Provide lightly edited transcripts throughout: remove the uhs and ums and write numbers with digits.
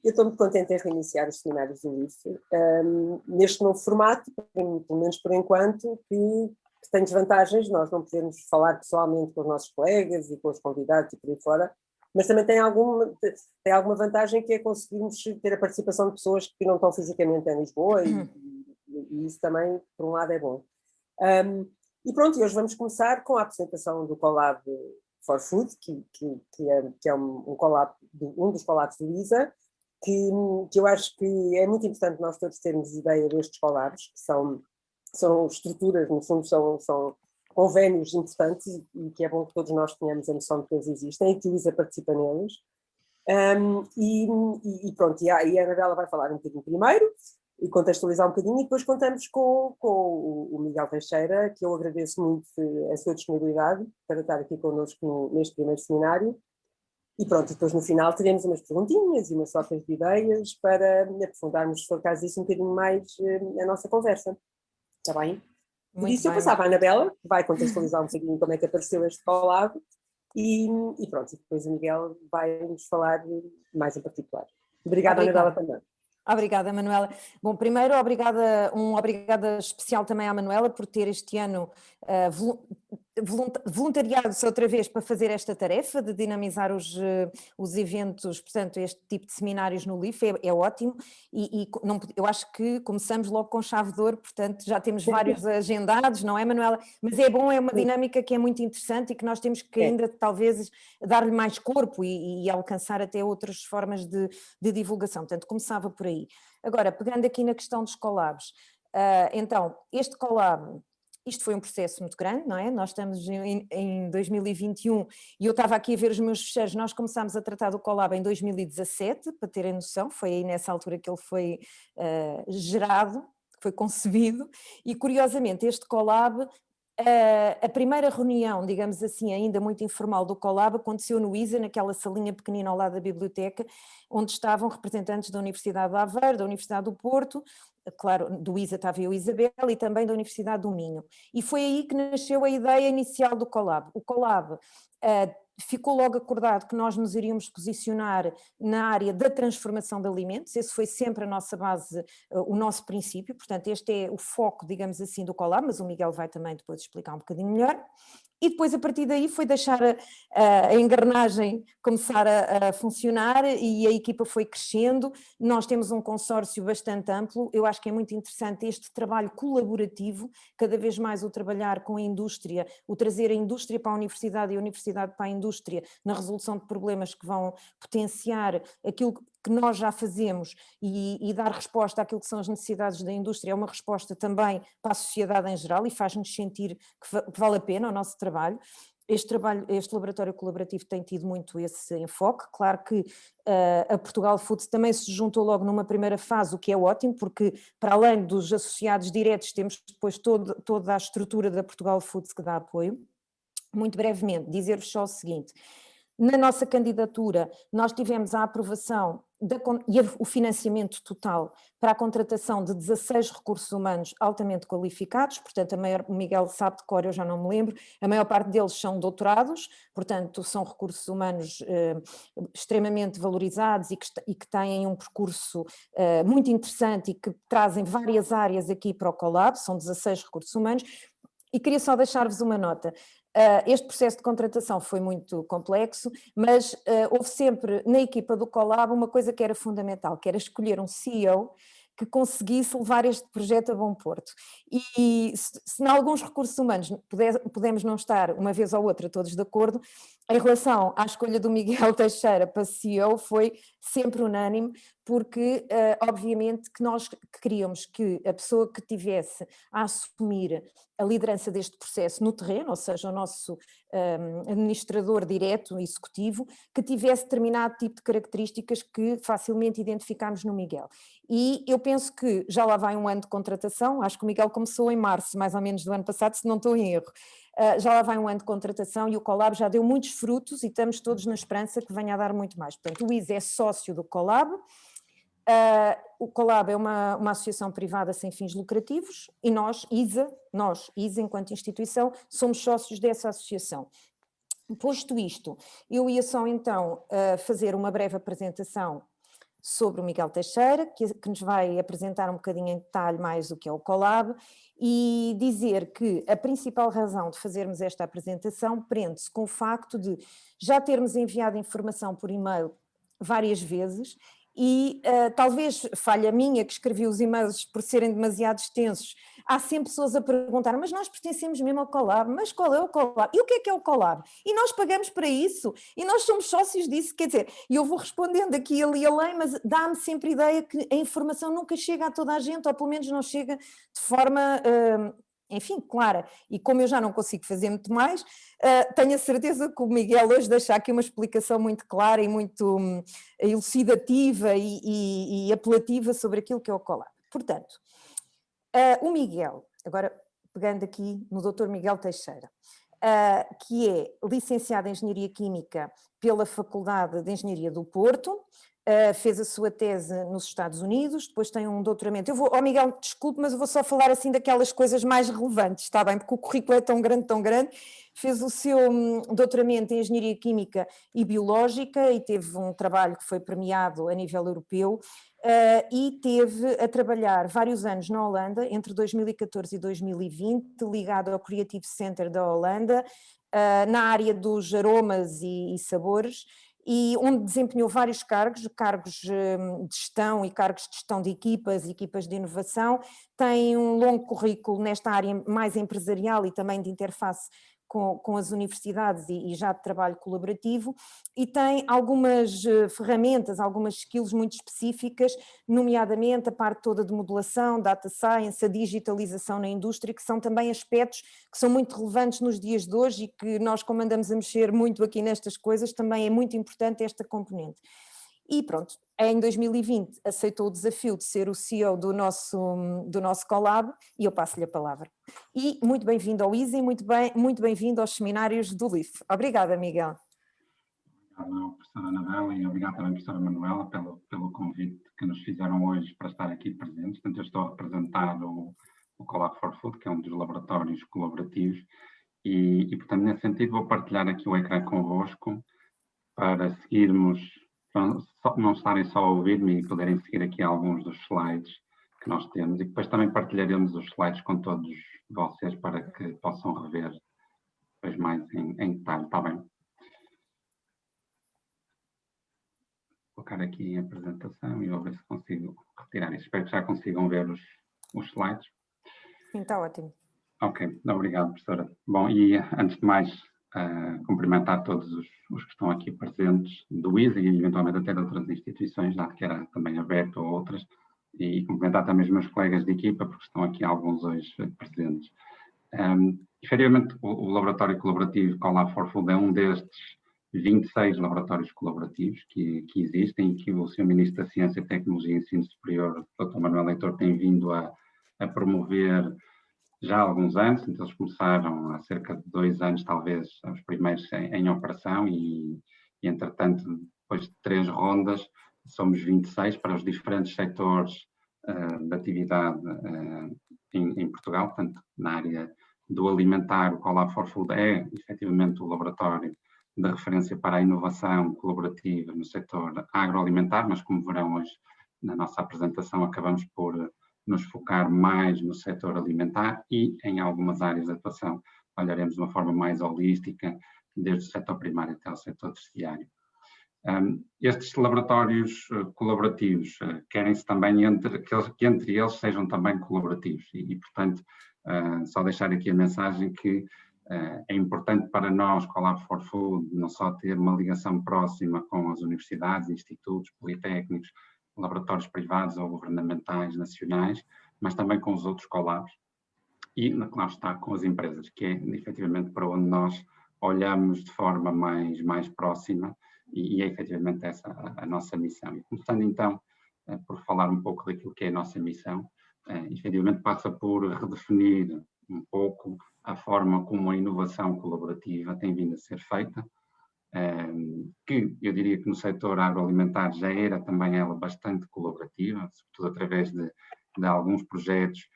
Eu estou muito contente em reiniciar os seminários do IFE, neste novo formato, pelo menos por enquanto, que tem desvantagens. Nós não podemos falar pessoalmente com os nossos colegas e com os convidados e por aí fora, mas também tem alguma vantagem, que é conseguirmos ter a participação de pessoas que não estão fisicamente em Lisboa e isso também, por um lado, é bom. E pronto, hoje vamos começar com a apresentação do Collab for Food, que é um dos collabs do ISA, que eu acho que é muito importante nós todos termos ideia destes collabs, que são estruturas, no fundo são convénios importantes e que é bom que todos nós tenhamos a noção de que eles existem e que o ISA participa neles. E pronto, e a Anabela vai falar um bocadinho primeiro e contextualizar um bocadinho, e depois contamos com o Miguel Teixeira, que eu agradeço muito a sua disponibilidade para estar aqui connosco neste primeiro seminário. E pronto, depois no final teremos umas perguntinhas e umas trocas de ideias para aprofundarmos, se for caso disso, um bocadinho mais a nossa conversa. Está bem? Por isso eu passava à Anabela, que vai contextualizar um bocadinho como é que apareceu este collab, e pronto, e depois o Miguel vai nos falar mais em particular. Obrigada, Anabela, também. Obrigada, Manuela. Bom, primeiro, obrigada especial também à Manuela por ter este ano voluntariado-se outra vez para fazer esta tarefa de dinamizar os eventos, portanto, este tipo de seminários no LIF, é ótimo, e eu acho que começamos logo com chave de ouro, portanto, já temos vários agendados, não é, Manuela? Mas é bom, é uma dinâmica que é muito interessante e que nós temos que ainda, talvez, dar-lhe mais corpo e alcançar até outras formas de divulgação, portanto, começava por aí. Agora, pegando aqui na questão dos collabs, então, este collab, isto foi um processo muito grande, não é? Nós estamos em 2021 e eu estava aqui a ver os meus fecheiros. Nós começámos a tratar do collab em 2017, para terem noção, foi aí nessa altura que ele foi gerado, foi concebido, e curiosamente este collab, a primeira reunião, digamos assim, ainda muito informal do collab, aconteceu no ISA, naquela salinha pequenina ao lado da biblioteca, onde estavam representantes da Universidade de Aveiro, da Universidade do Porto, claro, do ISA estava eu e Isabel, e também da Universidade do Minho. E foi aí que nasceu a ideia inicial do collab. O collab ficou logo acordado que nós nos iríamos posicionar na área da transformação de alimentos, esse foi sempre a nossa base, o nosso princípio, portanto este é o foco, digamos assim, do collab, mas o Miguel vai também depois explicar um bocadinho melhor. E depois a partir daí foi deixar a engrenagem começar a funcionar e a equipa foi crescendo. Nós temos um consórcio bastante amplo, eu acho que é muito interessante este trabalho colaborativo, cada vez mais o trabalhar com a indústria, o trazer a indústria para a universidade e a universidade para a indústria na resolução de problemas que vão potenciar aquilo que nós já fazemos e dar resposta àquilo que são as necessidades da indústria, é uma resposta também para a sociedade em geral e faz-nos sentir que vale a pena o nosso trabalho. Este laboratório colaborativo tem tido muito esse enfoque, claro que a Portugal Foods também se juntou logo numa primeira fase, o que é ótimo, porque para além dos associados diretos temos depois toda a estrutura da Portugal Foods que dá apoio. Muito brevemente, dizer-vos só o seguinte: na nossa candidatura nós tivemos a aprovação e o financiamento total para a contratação de 16 recursos humanos altamente qualificados, portanto o Miguel sabe de cor, eu já não me lembro, a maior parte deles são doutorados, portanto são recursos humanos extremamente valorizados e que têm um percurso muito interessante e que trazem várias áreas aqui para o collab, são 16 recursos humanos. E queria só deixar-vos uma nota. Este processo de contratação foi muito complexo, mas houve sempre na equipa do collab uma coisa que era fundamental, que era escolher um CEO que conseguisse levar este projeto a bom porto. E se em alguns recursos humanos podemos não estar uma vez ou outra todos de acordo, em relação à escolha do Miguel Teixeira para CEO foi sempre unânime, porque obviamente que nós queríamos que a pessoa que tivesse a assumir a liderança deste processo no terreno, ou seja, o nosso administrador direto, executivo, que tivesse determinado tipo de características que facilmente identificámos no Miguel. E eu penso que já lá vai um ano de contratação, acho que o Miguel começou em março, mais ou menos do ano passado, se não estou em erro. Já lá vai um ano de contratação e o collab já deu muitos frutos e estamos todos na esperança que venha a dar muito mais. Portanto, o ISA é sócio do collab. O collab é uma associação privada sem fins lucrativos e nós, ISA, enquanto instituição, somos sócios dessa associação. Posto isto, eu ia só então fazer uma breve apresentação sobre o Miguel Teixeira, que nos vai apresentar um bocadinho em detalhe mais o que é o Colab, e dizer que a principal razão de fazermos esta apresentação prende-se com o facto de já termos enviado informação por e-mail várias vezes e talvez falha minha que escrevi os e-mails por serem demasiado extensos. Há sempre pessoas a perguntar, mas nós pertencemos mesmo ao Colab, mas qual é o Colab? E o que é o Colab? E nós pagamos para isso, e nós somos sócios disso, quer dizer, e eu vou respondendo aqui, ali e além, mas dá-me sempre a ideia que a informação nunca chega a toda a gente, ou pelo menos não chega de forma... enfim, clara, e como eu já não consigo fazer muito mais, tenho a certeza que o Miguel hoje deixa aqui uma explicação muito clara e muito elucidativa e apelativa sobre aquilo que é o Colab. Portanto, o Miguel, agora pegando aqui no Dr. Miguel Teixeira, que é licenciado em Engenharia Química pela Faculdade de Engenharia do Porto, fez a sua tese nos Estados Unidos, depois tem um doutoramento. Miguel, desculpe, mas eu vou só falar assim daquelas coisas mais relevantes, está bem? Porque o currículo é tão grande, fez o seu doutoramento em Engenharia Química e Biológica e teve um trabalho que foi premiado a nível europeu e teve a trabalhar vários anos na Holanda, entre 2014 e 2020, ligado ao Creative Center da Holanda, na área dos aromas e sabores, e onde desempenhou vários cargos de gestão e cargos de gestão de equipas de inovação. Tem um longo currículo nesta área mais empresarial e também de interface com as universidades e já de trabalho colaborativo, e tem algumas ferramentas, algumas skills muito específicas, nomeadamente a parte toda de modelação, data science, a digitalização na indústria, que são também aspectos que são muito relevantes nos dias de hoje e que nós, como andamos a mexer muito aqui nestas coisas, também é muito importante esta componente. E pronto, em 2020 aceitou o desafio de ser o CEO do nosso Colab e eu passo-lhe a palavra. E muito bem-vindo ao ISE, muito bem-vindo aos seminários do LIF. Obrigada, Miguel. Obrigado, professora Anabela, e obrigado também, professora Manuela, pelo convite que nos fizeram hoje para estar aqui presentes. Portanto, eu estou a representar o Colab for Food, que é um dos laboratórios colaborativos, e portanto, nesse sentido, vou partilhar aqui o ecrã convosco para seguirmos, para não estarem só a ouvir-me e poderem seguir aqui alguns dos slides que nós temos, e depois também partilharemos os slides com todos vocês para que possam rever depois mais em detalhe, está bem? Vou colocar aqui a apresentação e vou ver se consigo retirar isso. Espero que já consigam ver os slides. Sim, está ótimo. Ok, obrigado, professora. Bom, e antes de mais, cumprimentar todos os que estão aqui presentes do ISE e eventualmente até de outras instituições, já que era também aberto a outras, e cumprimentar também os meus colegas de equipa, porque estão aqui alguns hoje presentes. Efetivamente, o Laboratório Colaborativo Colab for Food é um destes 26 laboratórios colaborativos que existem e que o Sr. Ministro da Ciência, Tecnologia e Ensino Superior, Dr. Manuel Leitor, tem vindo a promover já há alguns anos. Então, eles começaram há cerca de 2 anos, talvez, os primeiros em operação e, entretanto, depois de 3 rondas, somos 26 para os diferentes setores de atividade em Portugal. Portanto, na área do alimentar, o Colab for Food é, efetivamente, o laboratório de referência para a inovação colaborativa no setor agroalimentar, mas como verão hoje na nossa apresentação acabamos por nos focar mais no setor alimentar e em algumas áreas de atuação olharemos de uma forma mais holística, desde o setor primário até o setor terciário. Estes laboratórios colaborativos querem-se também que entre eles sejam também colaborativos e portanto, só deixar aqui a mensagem que é importante para nós, Colab for Food, não só ter uma ligação próxima com as universidades, institutos, politécnicos, laboratórios privados ou governamentais nacionais, mas também com os outros Colabs e, claro está, com as empresas, que é efetivamente para onde nós olhamos de forma mais próxima e é efetivamente essa a nossa missão. E começando então por falar um pouco daquilo que é a nossa missão, efetivamente passa por redefinir um pouco a forma como a inovação colaborativa tem vindo a ser feita, que eu diria que no setor agroalimentar já era também ela bastante colaborativa, sobretudo através de alguns projetos,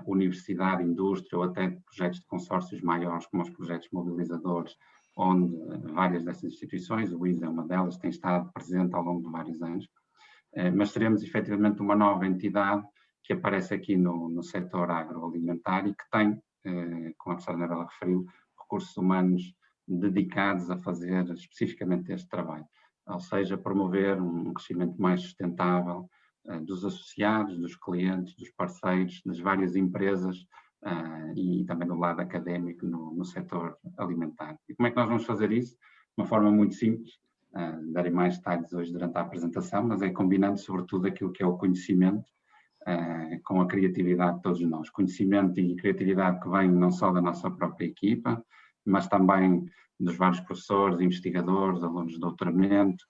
universidade, indústria ou até projetos de consórcios maiores, como os projetos mobilizadores, onde várias dessas instituições, o ISE é uma delas, tem estado presente ao longo de vários anos. mas seremos efetivamente uma nova entidade que aparece aqui no setor agroalimentar e que tem, como a professora Anabela referiu, recursos humanos dedicados a fazer especificamente este trabalho, ou seja, promover um crescimento mais sustentável dos associados, dos clientes, dos parceiros, das várias empresas e também do lado académico no setor alimentar. E como é que nós vamos fazer isso? De uma forma muito simples, darei mais detalhes hoje durante a apresentação, mas é combinando sobretudo aquilo que é o conhecimento com a criatividade de todos nós. Conhecimento e criatividade que vem não só da nossa própria equipa, mas também dos vários professores, investigadores, alunos de doutoramento,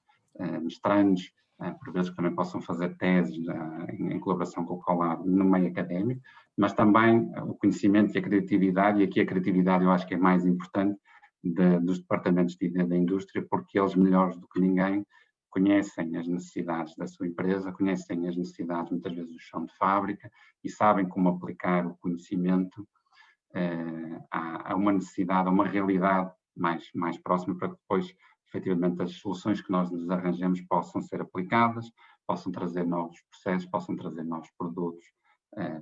mestrandos, por vezes que também possam fazer teses em colaboração com o Colab no meio académico, mas também o conhecimento e a criatividade, e aqui a criatividade eu acho que é mais importante, dos departamentos da indústria, porque eles, melhores do que ninguém, conhecem as necessidades da sua empresa, conhecem as necessidades, muitas vezes, do chão de fábrica e sabem como aplicar o conhecimento a uma necessidade, a uma realidade mais próxima, para que depois, efetivamente, as soluções que nós nos arranjemos possam ser aplicadas, possam trazer novos processos, possam trazer novos produtos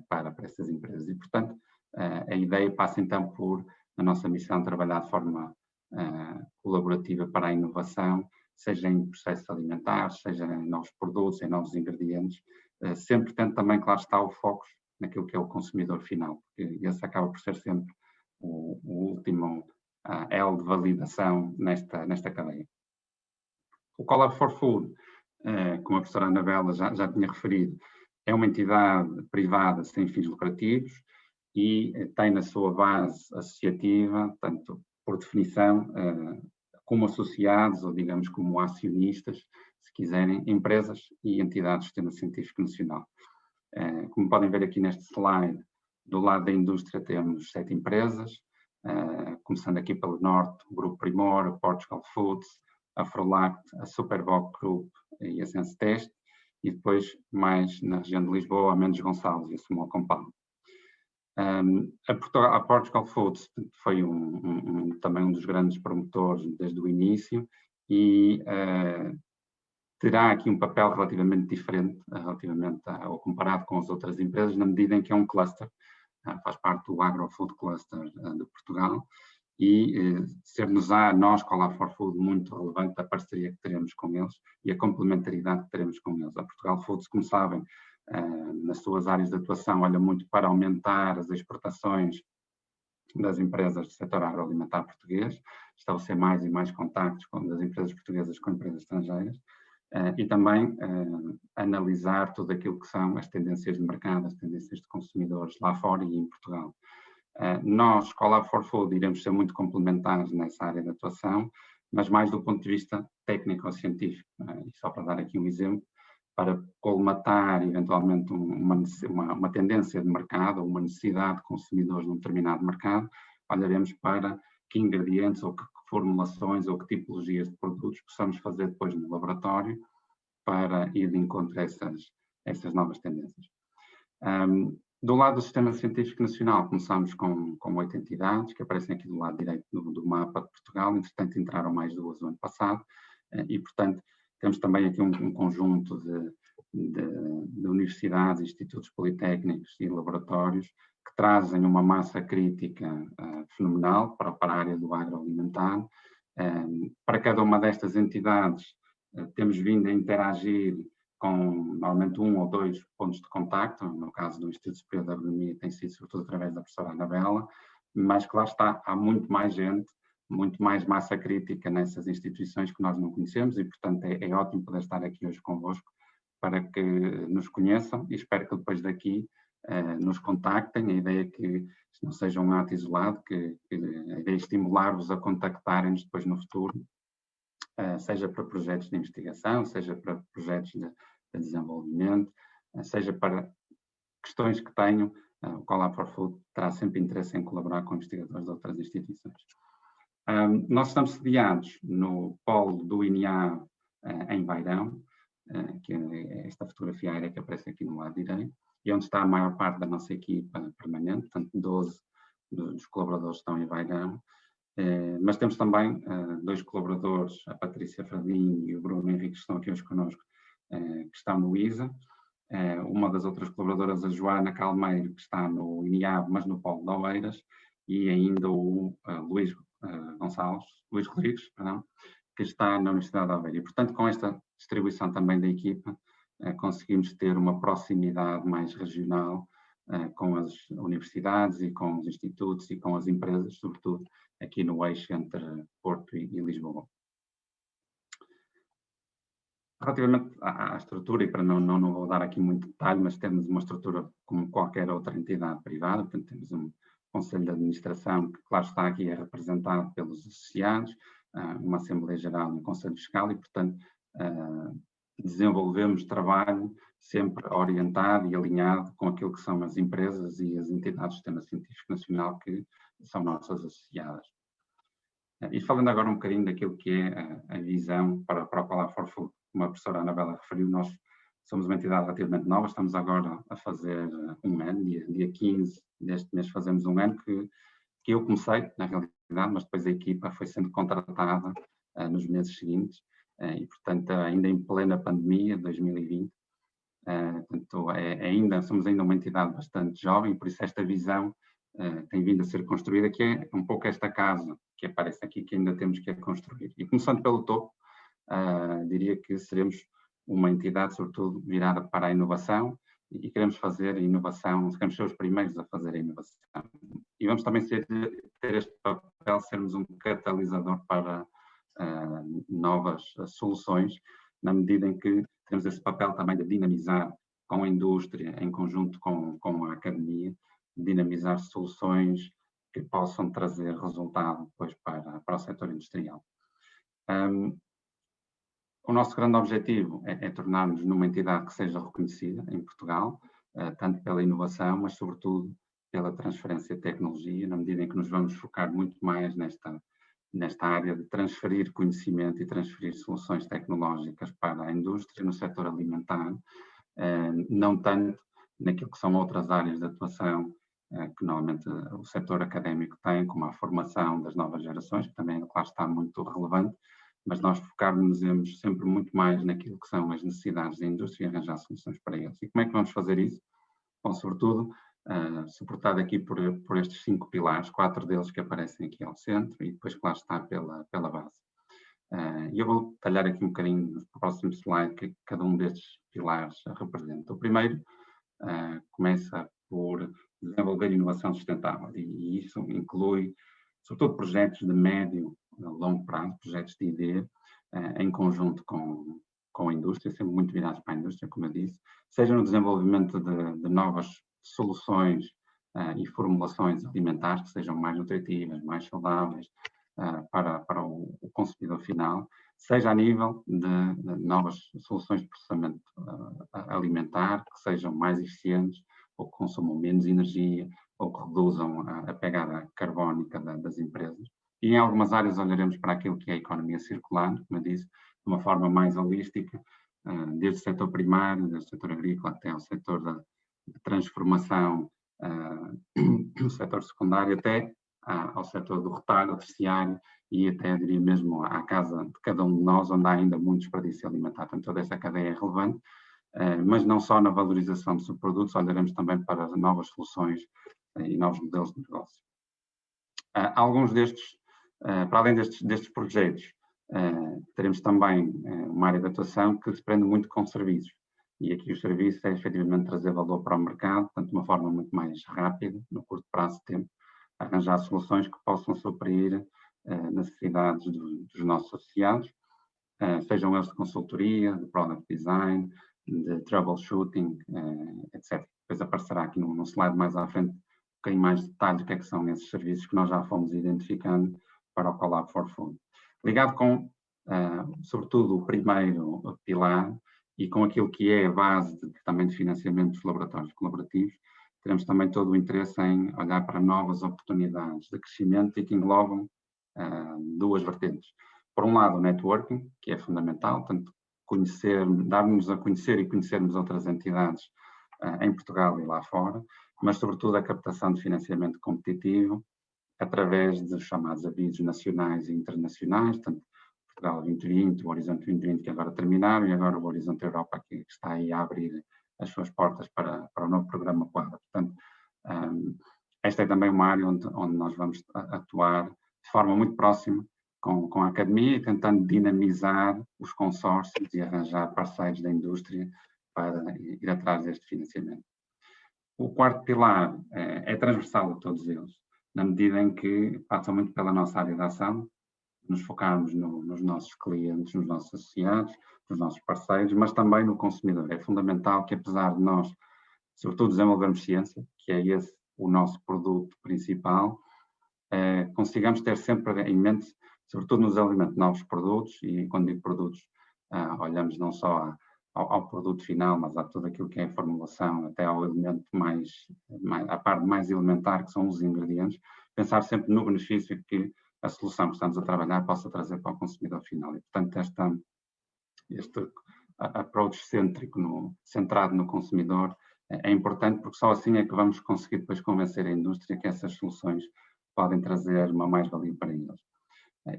para essas empresas. E, portanto, a ideia passa então por a nossa missão trabalhar de forma colaborativa para a inovação, seja em processos alimentares, seja em novos produtos, em novos ingredientes, sempre tendo também, claro está, o foco naquilo que é o consumidor final, porque esse acaba por ser sempre o último elo de validação nesta cadeia. O Colab for Food, como a professora Anabela já tinha referido, é uma entidade privada sem fins lucrativos e tem na sua base associativa, tanto por definição, como associados, ou digamos como acionistas, se quiserem, empresas e entidades do Sistema Científico Nacional. Como podem ver aqui neste slide, do lado da indústria temos 7 empresas, começando aqui pelo norte, o Grupo Primor, a Portugal Foods, a Frolact, a Superboc Group e a Sense Test, e depois mais na região de Lisboa, a Mendes Gonçalves e a Sumol Compound. A Portugal Foods foi também um dos grandes promotores desde o início e terá aqui um papel relativamente diferente, ou comparado com as outras empresas, na medida em que é um cluster, faz parte do Agrofood Cluster de Portugal, e ser-nos a nós, Colab for Food, muito relevante a parceria que teremos com eles e a complementaridade que teremos com eles. A Portugal Foods, como sabem, nas suas áreas de atuação, olha muito para aumentar as exportações das empresas do setor agroalimentar português, estabelecer mais e mais contactos das empresas portuguesas com empresas estrangeiras, e também analisar tudo aquilo que são as tendências de mercado, as tendências de consumidores lá fora e em Portugal. Nós, Colab for Food, iremos ser muito complementares nessa área de atuação, mas mais do ponto de vista técnico-científico. E só para dar aqui um exemplo, para colmatar eventualmente uma tendência de mercado, uma necessidade de consumidores num determinado mercado, olharemos para que ingredientes ou que formulações ou que tipologias de produtos possamos fazer depois no laboratório para ir de encontro a essas novas tendências. Do lado do Sistema Científico Nacional, começamos com 8 entidades, que aparecem aqui do lado direito do mapa de Portugal. Entretanto, entraram mais 2 no ano passado, e, portanto, temos também aqui um conjunto de universidades, institutos politécnicos e laboratórios que trazem uma massa crítica fenomenal para a área do agroalimentar. Para cada uma destas entidades, temos vindo a interagir com, normalmente, 1 ou 2 pontos de contacto. No caso do Instituto Superior de Agronomia, tem sido sobretudo através da professora Anabela, mas que lá está, há muito mais gente, muito mais massa crítica nessas instituições que nós não conhecemos e, portanto, é ótimo poder estar aqui hoje convosco para que nos conheçam e espero que depois daqui nos contactem. A ideia é que isto não seja um ato isolado, que a ideia é estimular-vos a contactarem-nos depois no futuro, seja para projetos de investigação, seja para projetos de desenvolvimento, seja para questões que tenham. O Colab for Food terá sempre interesse em colaborar com investigadores de outras instituições. Nós estamos sediados no polo do INEA em Bairão, que é esta fotografia aérea que aparece aqui no lado direito, e onde está a maior parte da nossa equipa permanente, portanto 12 dos colaboradores estão em Bairão, mas temos também 2 colaboradores, a Patrícia Fradim e o Bruno Henrique, que estão aqui hoje connosco, que estão no ISA. Uma das outras colaboradoras, a Joana Calmeiro, que está no INIAB, mas no Polo de Oeiras, e ainda o Luís Rodrigues, perdão, que está na Universidade de Aveiro. E, portanto, com esta distribuição também da equipa, conseguimos ter uma proximidade mais regional com as universidades e com os institutos e com as empresas, sobretudo aqui no eixo entre Porto e Lisboa. Relativamente à estrutura, e para não vou dar aqui muito detalhe, mas temos uma estrutura como qualquer outra entidade privada, portanto temos um Conselho de Administração que, claro, está aqui é representado pelos associados, uma Assembleia Geral e um Conselho Fiscal e, portanto, desenvolvemos trabalho sempre orientado e alinhado com aquilo que são as empresas e as entidades do Sistema Científico Nacional que são nossas associadas. E falando agora um bocadinho daquilo que é a visão para o qual a ForFood, como a professora Anabela referiu, nós somos uma entidade relativamente nova, estamos agora a fazer um ano, dia 15 deste mês fazemos um ano que eu comecei, na realidade, mas depois a equipa foi sendo contratada nos meses seguintes e, portanto, ainda em plena pandemia de 2020. Portanto, somos ainda uma entidade bastante jovem, por isso esta visão tem vindo a ser construída, que é um pouco esta casa que aparece aqui, que ainda temos que a construir. E começando pelo topo, diria que seremos uma entidade, sobretudo, virada para a inovação e queremos fazer a inovação, queremos ser os primeiros a fazer a inovação. E vamos também ter este papel, sermos um catalisador para novas soluções, na medida em que temos esse papel também de dinamizar com a indústria, em conjunto com a academia, dinamizar soluções que possam trazer resultado depois para o setor industrial. O nosso grande objetivo é tornar-nos numa entidade que seja reconhecida em Portugal, tanto pela inovação, mas sobretudo pela transferência de tecnologia, na medida em que nos vamos focar muito mais nesta área de transferir conhecimento e transferir soluções tecnológicas para a indústria, no setor alimentar, não tanto naquilo que são outras áreas de atuação que normalmente o setor académico tem, como a formação das novas gerações, que também, claro, está muito relevante, mas nós focarmos sempre muito mais naquilo que são as necessidades da indústria e arranjar soluções para eles. E como é que vamos fazer isso? Bom, sobretudo, suportado aqui por estes 5 pilares, 4 deles que aparecem aqui ao centro e depois, claro, está pela base. E eu vou detalhar aqui um bocadinho no próximo slide que cada um destes pilares representa. O primeiro começa por desenvolver inovação sustentável e isso inclui, sobretudo, projetos de médio a longo prazo, projetos de ID, em conjunto com a indústria, sempre muito virados para a indústria, como eu disse, seja no desenvolvimento de novas soluções e formulações alimentares que sejam mais nutritivas, mais saudáveis para o consumidor final, seja a nível de novas soluções de processamento alimentar que sejam mais eficientes ou que consumam menos energia ou que reduzam a pegada carbónica das empresas. E em algumas áreas olharemos para aquilo que é a economia circular, como eu disse, de uma forma mais holística, desde o setor primário, desde o setor agrícola até ao setor de transformação, do setor secundário até ao setor do retalho, terciário e até, diria mesmo, à casa de cada um de nós, onde há ainda muito desperdício alimentar. Portanto, toda essa cadeia é relevante, mas não só na valorização de subprodutos, olharemos também para novas soluções e novos modelos de negócio. Alguns destes, para além destes projetos, teremos também uma área de atuação que se prende muito com serviços. E aqui os serviços é efetivamente trazer valor para o mercado, portanto, de uma forma muito mais rápida, no curto prazo de tempo, arranjar soluções que possam suprir necessidades dos nossos associados, sejam eles de consultoria, de product design, de troubleshooting, etc. Depois aparecerá aqui num slide mais à frente um bocadinho mais de detalhes o que é que são esses serviços que nós já fomos identificando para o Collab for Food. Ligado com, sobretudo, o primeiro pilar e com aquilo que é a base também de financiamento dos laboratórios colaborativos, teremos também todo o interesse em olhar para novas oportunidades de crescimento e que englobam duas vertentes. Por um lado, o networking, que é fundamental, tanto dar-nos a conhecer e conhecermos outras entidades em Portugal e lá fora, mas sobretudo a captação de financiamento competitivo através dos chamados avisos nacionais e internacionais, portanto, Portugal 2020, o Horizonte 2020 que agora terminaram e agora o Horizonte Europa que está aí a abrir as suas portas para o novo programa Quadra. Portanto, esta é também uma área onde nós vamos atuar de forma muito próxima com a academia e tentando dinamizar os consórcios e arranjar parceiros da indústria para ir atrás deste financiamento. O quarto pilar é transversal a todos eles, na medida em que passa muito pela nossa área de ação, nos focarmos nos nossos clientes, nos nossos associados, nos nossos parceiros, mas também no consumidor. É fundamental que, apesar de nós, sobretudo, desenvolvermos ciência, que é esse o nosso produto principal, consigamos ter sempre em mente, sobretudo no desenvolvimento de novos produtos, e quando digo produtos, olhamos não só ao produto final, mas a tudo aquilo que é a formulação, até ao elemento à parte mais elementar, que são os ingredientes, pensar sempre no benefício que a solução que estamos a trabalhar possa trazer para o consumidor final. E, portanto, este approach centrado no consumidor é importante, porque só assim é que vamos conseguir depois convencer a indústria que essas soluções podem trazer uma mais-valia para eles.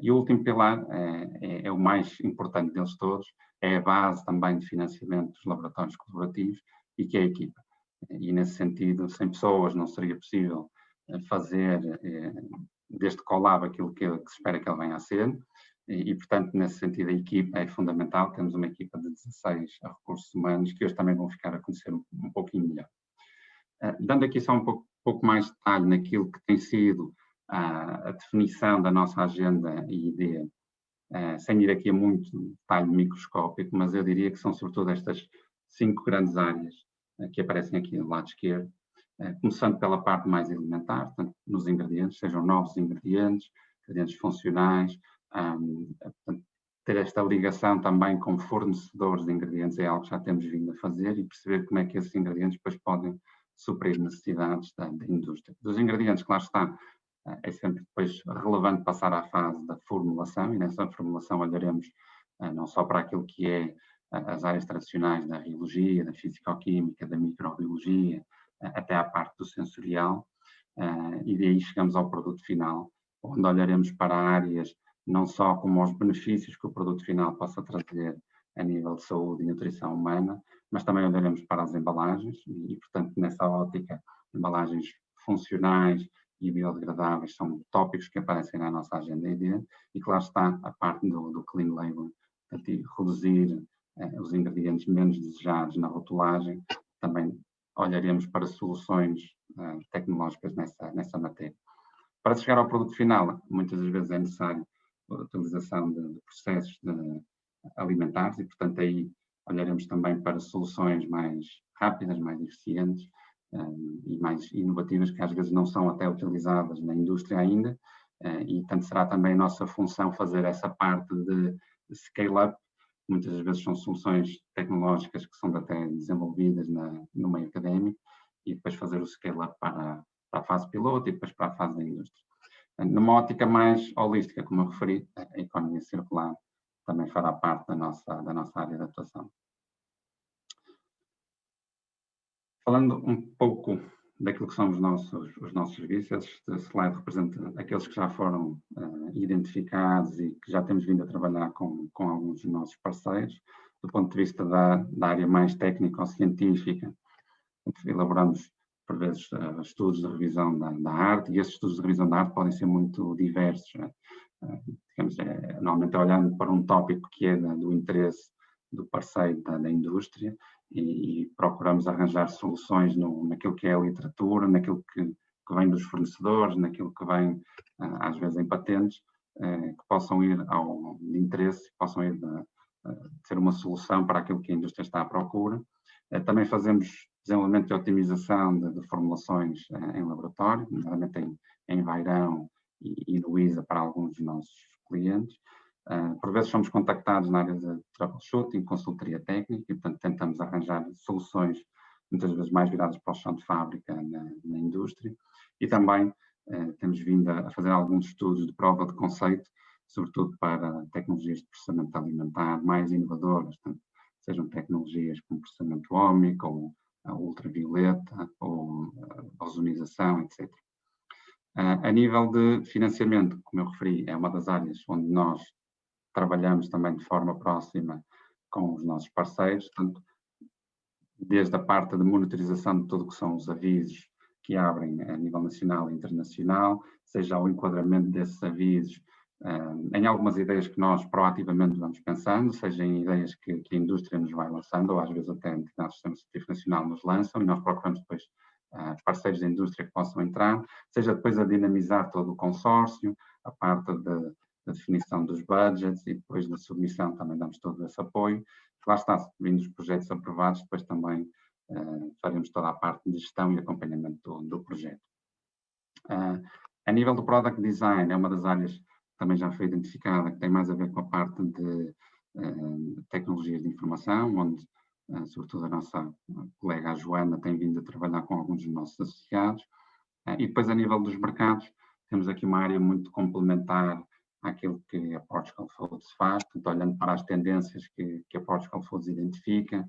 E o último pilar é o mais importante deles todos, é a base também de financiamento dos laboratórios colaborativos e que é a equipa. E nesse sentido, sem pessoas não seria possível fazer deste collab aquilo que se espera que ele venha a ser. E, portanto, nesse sentido, a equipa é fundamental. Temos uma equipa de 16 recursos humanos que hoje também vão ficar a conhecer um pouquinho melhor. Dando aqui só um pouco mais de detalhe naquilo que tem sido a definição da nossa agenda e ideia, sem ir aqui a muito detalhe microscópico, mas eu diria que são sobretudo estas 5 grandes áreas que aparecem aqui do lado esquerdo, começando pela parte mais elementar, portanto, nos ingredientes, sejam novos ingredientes funcionais, portanto, ter esta ligação também com fornecedores de ingredientes é algo que já temos vindo a fazer e perceber como é que esses ingredientes depois podem suprir necessidades da indústria. Dos ingredientes, claro está, é sempre depois relevante passar à fase da formulação e nessa formulação olharemos não só para aquilo que é as áreas tradicionais da rheologia, da fisicoquímica, da microbiologia, até à parte do sensorial, e daí chegamos ao produto final, onde olharemos para áreas não só como os benefícios que o produto final possa trazer a nível de saúde e nutrição humana, mas também olharemos para as embalagens e portanto, nessa ótica, embalagens funcionais e biodegradáveis são tópicos que aparecem na nossa agenda ID e claro está a parte do clean label, portanto, reduzir os ingredientes menos desejados na rotulagem, também olharemos para soluções tecnológicas nessa matéria. Para chegar ao produto final, muitas das vezes é necessário a utilização de processos alimentares e, portanto, aí olharemos também para soluções mais rápidas, mais eficientes e mais inovativas, que às vezes não são até utilizadas na indústria ainda, e, portanto, será também a nossa função fazer essa parte de scale-up. Muitas das vezes são soluções tecnológicas que são até desenvolvidas no meio académico e depois fazer o scale-up para a fase piloto e depois para a fase da indústria. Numa ótica mais holística, como eu referi, a economia circular também fará parte da nossa área de atuação. Falando um pouco daquilo que são os nossos serviços, este slide representa aqueles que já foram identificados e que já temos vindo a trabalhar com alguns dos nossos parceiros. Do ponto de vista da área mais técnico-científica, elaboramos, por vezes, estudos de revisão da arte, e esses estudos de revisão da arte podem ser muito diversos. Digamos, normalmente olhando para um tópico que é do interesse do parceiro da indústria e procuramos arranjar soluções naquilo que é a literatura, naquilo que vem dos fornecedores, naquilo que vem, às vezes, em patentes, que possam ir de interesse, possam ir ser uma solução para aquilo que a indústria está à procura. Também fazemos desenvolvimento e otimização de formulações em laboratório, nomeadamente em Vairão e no ISA para alguns dos nossos clientes. Por vezes somos contactados na área de troubleshooting, consultoria técnica e, portanto, tentamos arranjar soluções muitas vezes mais viradas para o chão de fábrica na indústria e também temos vindo a fazer alguns estudos de prova de conceito, sobretudo para tecnologias de processamento alimentar mais inovadoras, portanto, sejam tecnologias como processamento óhmico ou a ultravioleta ou a ozonização, etc. A nível de financiamento, como eu referi, é uma das áreas onde nós trabalhamos também de forma próxima com os nossos parceiros, portanto, desde a parte de monitorização de tudo o que são os avisos que abrem a nível nacional e internacional, seja o enquadramento desses avisos em algumas ideias que nós proativamente vamos pensando, seja em ideias que a indústria nos vai lançando, ou às vezes até a entidade do Sistema Científico Nacional nos lançam, e nós procuramos depois parceiros da indústria que possam entrar, seja depois a dinamizar todo o consórcio, a parte da definição dos budgets e depois da submissão também damos todo esse apoio. Lá está, vindo os projetos aprovados, depois também faremos toda a parte de gestão e acompanhamento do projeto. A nível do Product Design, é uma das áreas que também já foi identificada, que tem mais a ver com a parte de tecnologias de informação, onde sobretudo a nossa colega a Joana tem vindo a trabalhar com alguns dos nossos associados. E depois a nível dos mercados, temos aqui uma área muito complementar àquilo que a Portugal Foods faz, portanto, olhando para as tendências que a Portugal Foods identifica,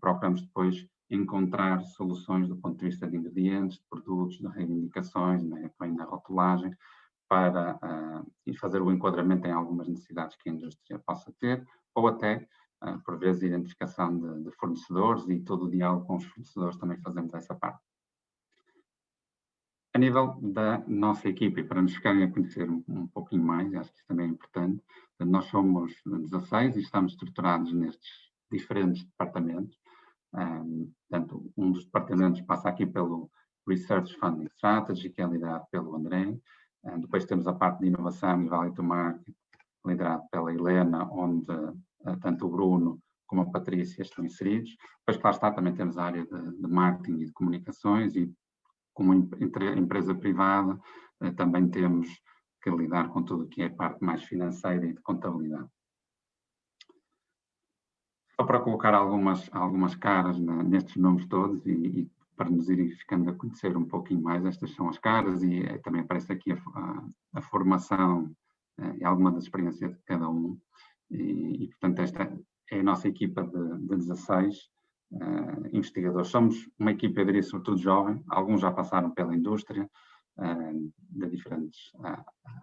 procuramos depois encontrar soluções do ponto de vista de ingredientes, de produtos, de reivindicações, na rotulagem, para fazer o enquadramento em algumas necessidades que a indústria possa ter, ou até, por vezes, a identificação de fornecedores e todo o diálogo com os fornecedores também fazemos essa parte. A nível da nossa equipa, e para nos ficarem a conhecer um pouquinho mais, acho que isso também é importante, nós somos 16 e estamos estruturados nestes diferentes departamentos. Portanto, um dos departamentos passa aqui pelo Research Funding Strategy, que é liderado pelo André. Depois temos a parte de inovação e Value to Market, liderado pela Helena, onde tanto o Bruno como a Patrícia estão inseridos. Depois, lá está, também temos a área de marketing e de comunicações, e como empresa privada, também temos que lidar com tudo o que é a parte mais financeira e de contabilidade. Só para colocar algumas caras nestes nomes todos e para nos irem ficando a conhecer um pouquinho mais, estas são as caras e também aparece aqui a formação e alguma da experiência de cada um. E portanto, esta é a nossa equipa de 16 investigadores. Somos uma equipa, eu diria, sobretudo jovem, alguns já passaram pela indústria, de diferentes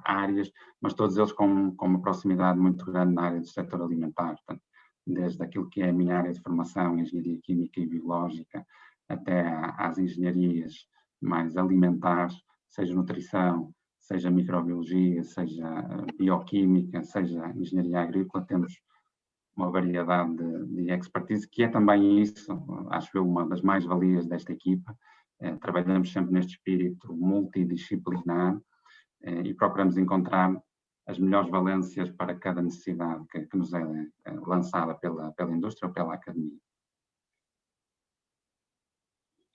áreas, mas todos eles com uma proximidade muito grande na área do setor alimentar, portanto, desde aquilo que é a minha área de formação, engenharia química e biológica, até às engenharias mais alimentares, seja nutrição, seja microbiologia, seja bioquímica, seja engenharia agrícola, temos uma variedade de expertise, que é também isso, acho eu, uma das mais-valias desta equipa. Trabalhamos sempre neste espírito multidisciplinar e procuramos encontrar as melhores valências para cada necessidade que nos é lançada pela indústria ou pela academia.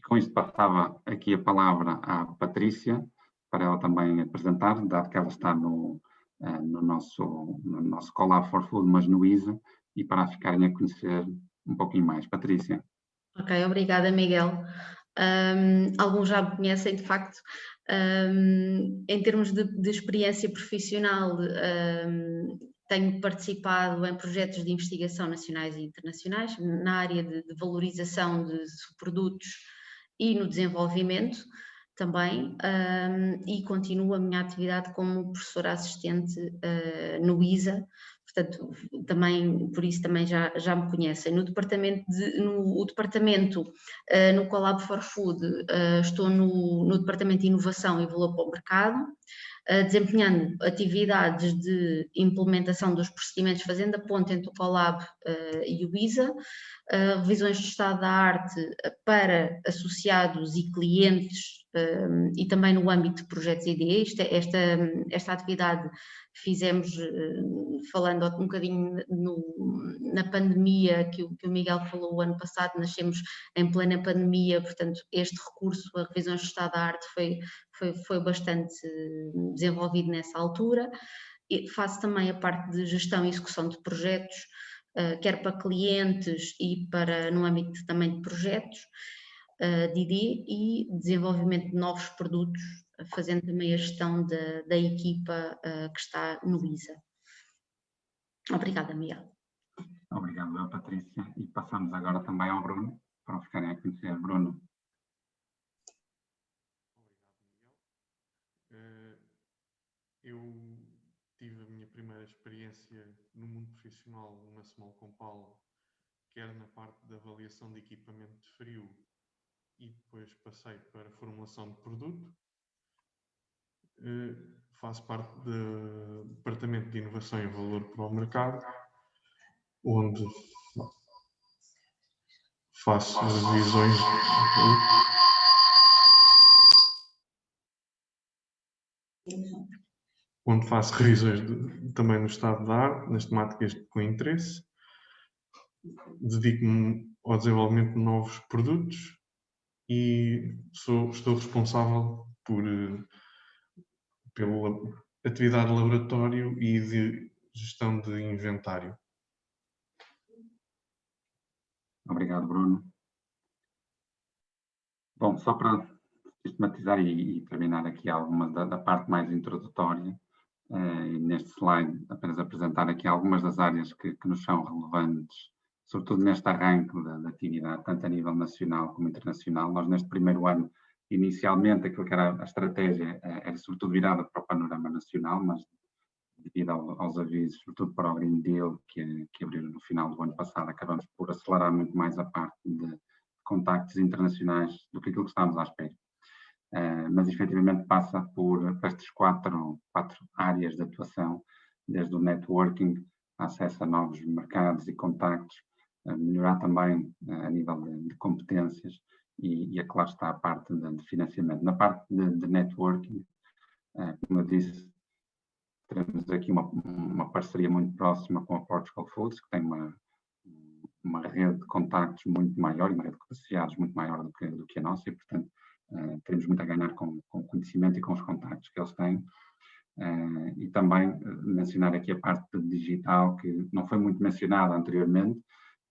Com isto passava aqui a palavra à Patrícia, para ela também apresentar, dado que ela está no nosso Collab for Food, mas no ISA, e para ficarem a conhecer um pouquinho mais. Patrícia. Ok, obrigada, Miguel. Alguns já me conhecem, de facto. Em termos de experiência profissional, tenho participado em projetos de investigação nacionais e internacionais, na área de valorização de produtos e no desenvolvimento também, e continuo a minha atividade como professora assistente no ISA. Portanto, também, por isso também já me conhecem. No departamento, no Collab for Food, estou no departamento de inovação e valor para o mercado, desempenhando atividades de implementação dos procedimentos, fazendo a ponte entre o Collab e o ISA, revisões de estado da arte para associados e clientes, e também no âmbito de projetos ED. Esta atividade fizemos, falando um bocadinho na pandemia, que o Miguel falou o ano passado, nascemos em plena pandemia, portanto este recurso a revisões de estado da arte foi bastante desenvolvido nessa altura. E faço também a parte de gestão e execução de projetos, quer para clientes e no âmbito também de projetos de ID e desenvolvimento de novos produtos, fazendo também a gestão da equipa que está no ISA. Obrigada, Miguel. Obrigado, Patrícia. E passamos agora também ao Bruno, para ficarem a conhecer. Bruno. Obrigado, Miguel. Eu tive a minha primeira a experiência no mundo profissional na Small Compal, quer na parte da avaliação de equipamento de frio e depois passei para a formulação de produto. Faço parte do Departamento de Inovação e Valor para o Mercado, onde faço revisões também no estado da arte, nas temáticas com interesse. Dedico-me ao desenvolvimento de novos produtos e estou responsável pela atividade de laboratório e de gestão de inventário. Obrigado, Bruno. Bom, só para sistematizar e terminar aqui algumas da parte mais introdutória, e neste slide apenas apresentar aqui algumas das áreas que nos são relevantes, sobretudo neste arranque da atividade, tanto a nível nacional como internacional. Nós, neste primeiro ano, inicialmente, aquilo que era a estratégia era sobretudo virada para o panorama nacional, mas devido aos avisos, sobretudo para o Green Deal, que abriram no final do ano passado, acabamos por acelerar muito mais a parte de contactos internacionais do que aquilo que estávamos à espera. Mas efetivamente passa por estas quatro áreas de atuação, desde o networking, acesso a novos mercados e contactos, melhorar também a nível de competências e claro está a parte de financiamento. Na parte de networking, como eu disse, teremos aqui uma parceria muito próxima com a Portugal Foods, que tem uma rede de contactos muito maior e uma rede de associados muito maior do que a nossa e, portanto, teremos muito a ganhar com o conhecimento e com os contactos que eles têm. E também mencionar aqui a parte digital, que não foi muito mencionada anteriormente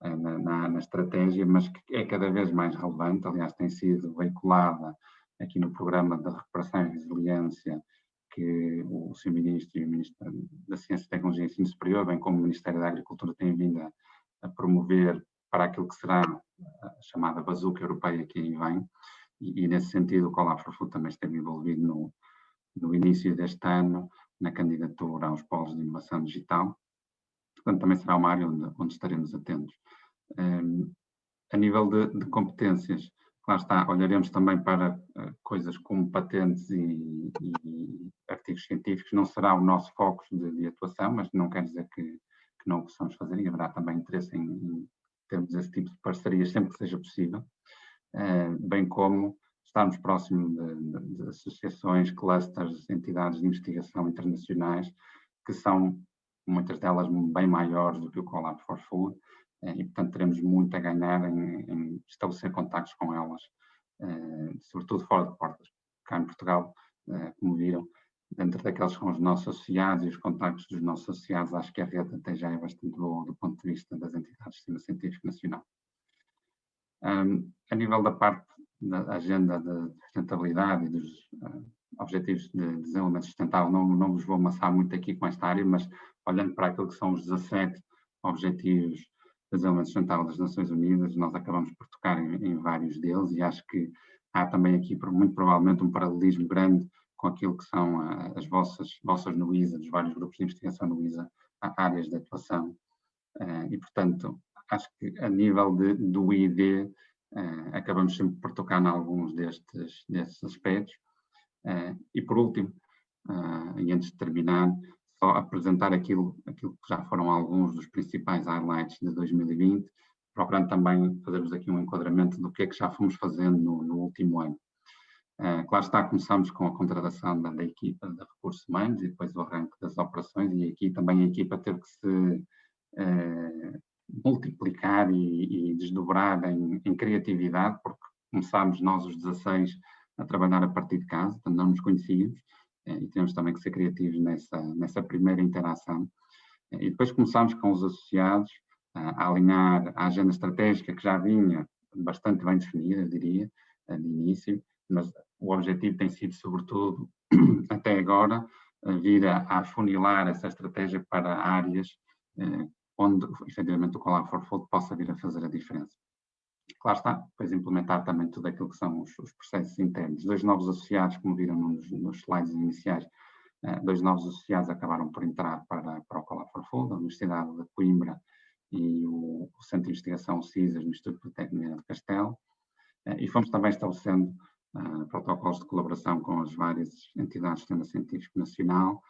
na estratégia, mas que é cada vez mais relevante. Aliás, tem sido veiculada aqui no programa de recuperação e resiliência que o Sr. Ministro e o Ministro da Ciência, Tecnologia e Ensino Superior, bem como o Ministério da Agricultura, têm vindo a promover para aquilo que será a chamada bazuca europeia que aí vem. E nesse sentido, o Collab for Food também esteve envolvido no início deste ano na candidatura aos polos de inovação digital. Portanto, também será uma área onde estaremos atentos. A nível de competências, lá está, olharemos também para coisas como patentes e artigos científicos. Não será o nosso foco de atuação, mas não quer dizer que não o possamos fazer, e haverá também interesse em termos esse tipo de parcerias sempre que seja possível. Bem como estarmos próximos de associações, clusters, entidades de investigação internacionais, que são, muitas delas, bem maiores do que o Collab for Food, e, portanto, teremos muito a ganhar em estabelecer contactos com elas, sobretudo fora de portas. Cá em Portugal, como viram, dentro daqueles que são os nossos associados e os contactos dos nossos associados, acho que a rede até já é bastante boa do ponto de vista das entidades de sistema científico nacional. A nível da parte da agenda de sustentabilidade e dos objetivos de desenvolvimento sustentável, não vos vou amassar muito aqui com esta área, mas olhando para aquilo que são os 17 objetivos de desenvolvimento sustentável das Nações Unidas, nós acabamos por tocar em vários deles e acho que há também aqui, muito provavelmente, um paralelismo grande com aquilo que são as vossas no ISA, dos vários grupos de investigação no ISA, áreas de atuação. E, portanto, acho que a nível do ID, acabamos sempre por tocar em alguns destes aspectos. E, por último, e antes de terminar, só apresentar aquilo que já foram alguns dos principais highlights de 2020, procurando também fazermos aqui um enquadramento do que é que já fomos fazendo no último ano. Claro está, começamos com a contratação da equipa de recursos humanos e depois o arranque das operações, e aqui também a equipa teve que se multiplicar e desdobrar em criatividade, porque começámos nós, os 16, a trabalhar a partir de casa, portanto não nos conhecíamos, e temos também que ser criativos nessa primeira interação. E depois começámos com os associados a alinhar a agenda estratégica que já vinha bastante bem definida, eu diria, de início, mas o objetivo tem sido, sobretudo, até agora, vir a afunilar essa estratégia para áreas onde, efetivamente, o Collab for Food possa vir a fazer a diferença. Claro está, depois implementar também tudo aquilo que são os processos internos. 2 novos associados, como viram nos slides iniciais, 2 novos associados acabaram por entrar para o Collab for Food, a Universidade de Coimbra e o Centro de Investigação CISAS no Instituto Politécnico de Castelo, e fomos também estabelecendo protocolos de colaboração com as várias entidades do Sistema Científico Nacional,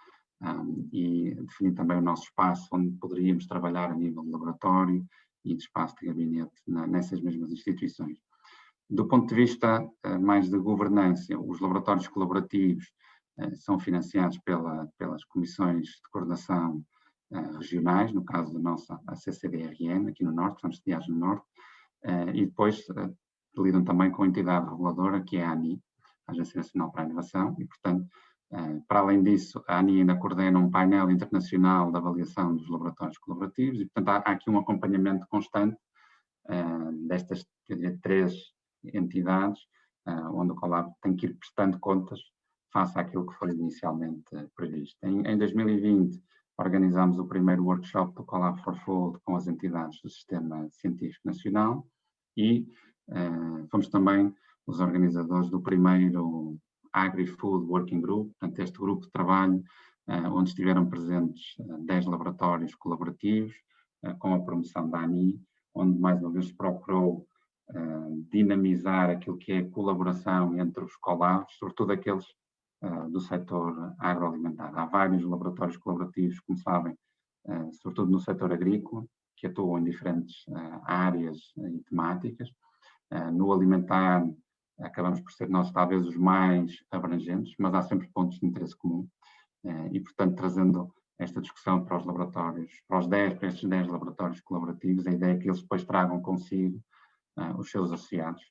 e definir também o nosso espaço onde poderíamos trabalhar a nível de laboratório e de espaço de gabinete nessas mesmas instituições. Do ponto de vista mais de governança, os laboratórios colaborativos são financiados pelas comissões de coordenação regionais, no caso da nossa a CCDRN, aqui no Norte, estamos sediados no Norte, e depois lidam também com a entidade reguladora, que é a ANI, a Agência Nacional para a Inovação, e, portanto, para além disso, a ANI ainda coordena um painel internacional de avaliação dos laboratórios colaborativos, e, portanto, há aqui um acompanhamento constante destas 3 entidades, onde o Collab tem que ir prestando contas face àquilo que foi inicialmente previsto. Em 2020, organizámos o primeiro workshop do Collab for Food com as entidades do Sistema Científico Nacional e fomos também os organizadores do primeiro Agri-Food Working Group, portanto, este grupo de trabalho onde estiveram presentes 10 laboratórios colaborativos com a promoção da ANI, onde mais uma vez procurou dinamizar aquilo que é a colaboração entre os Collabs, sobretudo aqueles do setor agroalimentar. Há vários laboratórios colaborativos, como sabem, sobretudo no setor agrícola, que atuam em diferentes áreas e temáticas. No alimentar, acabamos por ser nós talvez os mais abrangentes, mas há sempre pontos de interesse comum e, portanto, trazendo esta discussão para os laboratórios, para estes 10 laboratórios colaborativos, a ideia é que eles depois tragam consigo os seus associados,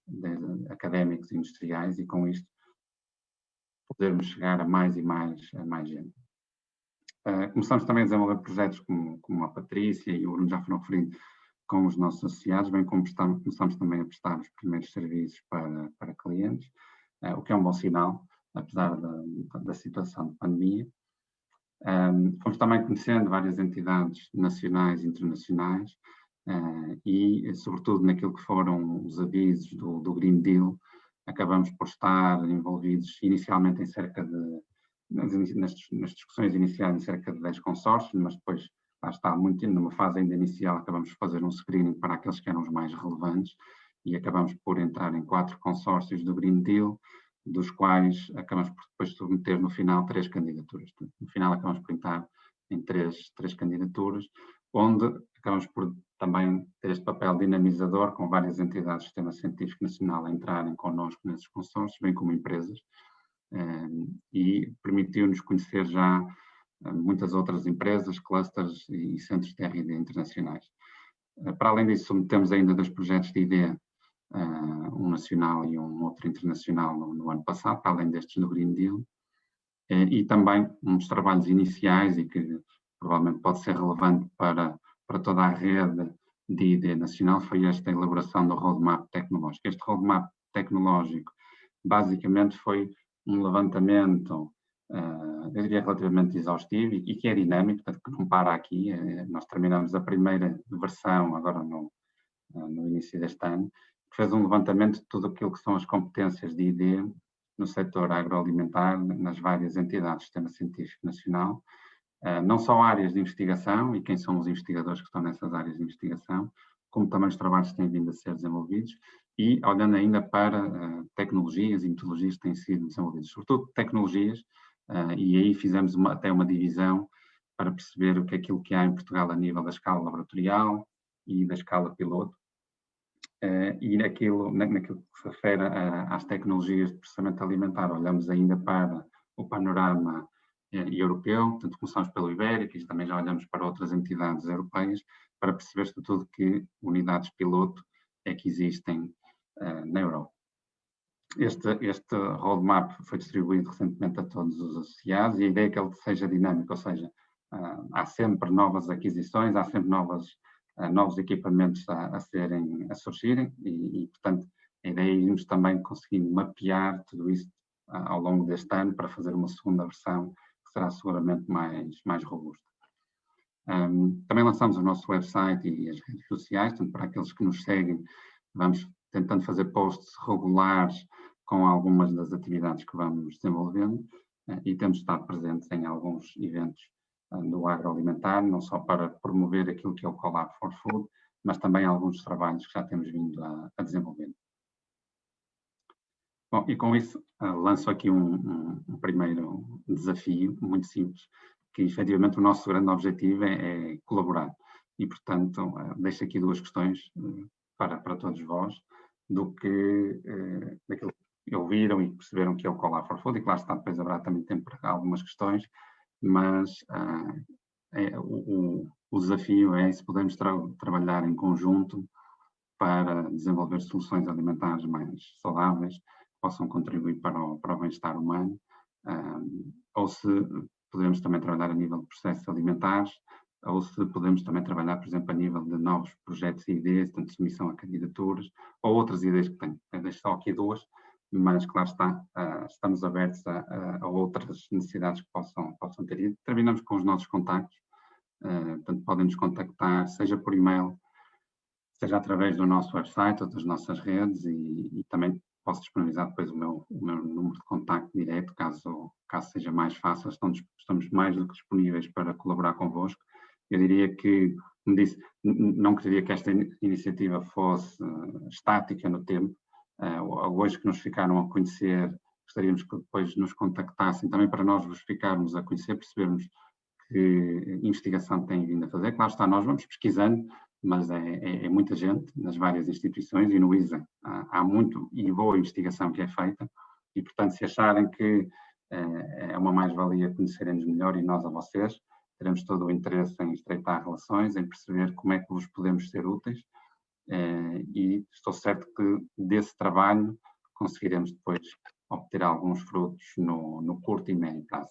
académicos e industriais, e com isto podermos chegar a mais e mais gente. Começamos também a desenvolver projetos como a Patrícia e o Bruno já foram referindo, com os nossos associados, bem como começamos também a prestar os primeiros serviços para clientes, o que é um bom sinal, apesar da situação de pandemia. Fomos também conhecendo várias entidades nacionais e internacionais e, sobretudo, naquilo que foram os avisos do Green Deal, acabamos por estar envolvidos inicialmente em cerca de, nas discussões iniciais, em cerca de 10 consórcios, mas depois, lá está, muito numa fase ainda inicial, acabamos por fazer um screening para aqueles que eram os mais relevantes e acabamos por entrar em 4 consórcios do Green Deal, dos quais acabamos por depois submeter no final 3 candidaturas. No final acabamos por entrar em 3 candidaturas, onde acabamos por também ter este papel dinamizador com várias entidades do Sistema Científico Nacional a entrarem connosco nesses consórcios, bem como empresas, e permitiu-nos conhecer já muitas outras empresas, clusters e centros de R&D internacionais. Para além disso, submetemos ainda 2 projetos de ID, um nacional e um outro internacional no ano passado, para além destes do Green Deal, e também uns trabalhos iniciais e que provavelmente pode ser relevante para toda a rede de ID nacional, foi esta elaboração do roadmap tecnológico. Este roadmap tecnológico basicamente foi um levantamento, eu diria relativamente exaustivo e que é dinâmico, portanto que não para aqui. Nós terminamos a primeira versão agora no início deste ano, que fez um levantamento de tudo aquilo que são as competências de ID no setor agroalimentar, nas várias entidades do Sistema Científico Nacional, não só áreas de investigação e quem são os investigadores que estão nessas áreas de investigação, como também os trabalhos que têm vindo a ser desenvolvidos e olhando ainda para tecnologias e metodologias que têm sido desenvolvidas, sobretudo tecnologias, e aí fizemos até uma divisão para perceber o que é aquilo que há em Portugal a nível da escala laboratorial e da escala piloto, e naquilo que se refere às tecnologias de processamento alimentar, olhamos ainda para o panorama europeu, portanto começamos pelo Ibérico e também já olhamos para outras entidades europeias para perceber sobretudo que unidades piloto é que existem na Europa. Este roadmap foi distribuído recentemente a todos os associados e a ideia é que ele seja dinâmico, ou seja, há sempre novas aquisições, há sempre novos equipamentos a surgirem e, portanto, a ideia é irmos também conseguindo mapear tudo isso ao longo deste ano para fazer uma segunda versão que será seguramente mais robusta. Também lançamos o nosso website e as redes sociais, portanto, para aqueles que nos seguem, vamos tentando fazer posts regulares com algumas das atividades que vamos desenvolvendo e temos estado presentes em alguns eventos do agroalimentar, não só para promover aquilo que é o Collab for Food, mas também alguns trabalhos que já temos vindo a desenvolver. Bom, e com isso lanço aqui um primeiro desafio muito simples, que efetivamente o nosso grande objetivo é colaborar. E, portanto, deixo aqui duas questões para todos vós, daquilo que ouviram e perceberam que é o Collab for Food, e claro está, depois haverá também tempo para algumas questões, mas o desafio é se podemos trabalhar em conjunto para desenvolver soluções alimentares mais saudáveis, que possam contribuir para o bem-estar humano, ou se podemos também trabalhar a nível de processos alimentares, ou se podemos também trabalhar, por exemplo, a nível de novos projetos e ideias, tanto submissão a candidaturas, ou outras ideias que tenho. Eu deixo só aqui duas, mas claro está, estamos abertos a outras necessidades que possam ter. E terminamos com os nossos contactos, portanto podem nos contactar, seja por e-mail, seja através do nosso website ou das nossas redes, e também posso disponibilizar depois o meu número de contacto direto, caso seja mais fácil. Estamos mais do que disponíveis para colaborar convosco. Eu diria que, como disse, não queria que esta iniciativa fosse estática no tempo. Hoje que nos ficaram a conhecer, gostaríamos que depois nos contactassem, também para nós vos ficarmos a conhecer, percebermos que investigação têm vindo a fazer. Claro está, nós vamos pesquisando, mas é muita gente nas várias instituições, e no ISA há muito e boa investigação que é feita, e portanto se acharem que é uma mais-valia conhecerem-nos melhor e nós a vocês, teremos todo o interesse em estreitar relações, em perceber como é que vos podemos ser úteis, e estou certo que desse trabalho conseguiremos depois obter alguns frutos no curto e médio prazo.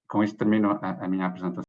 Com isto termino a minha apresentação.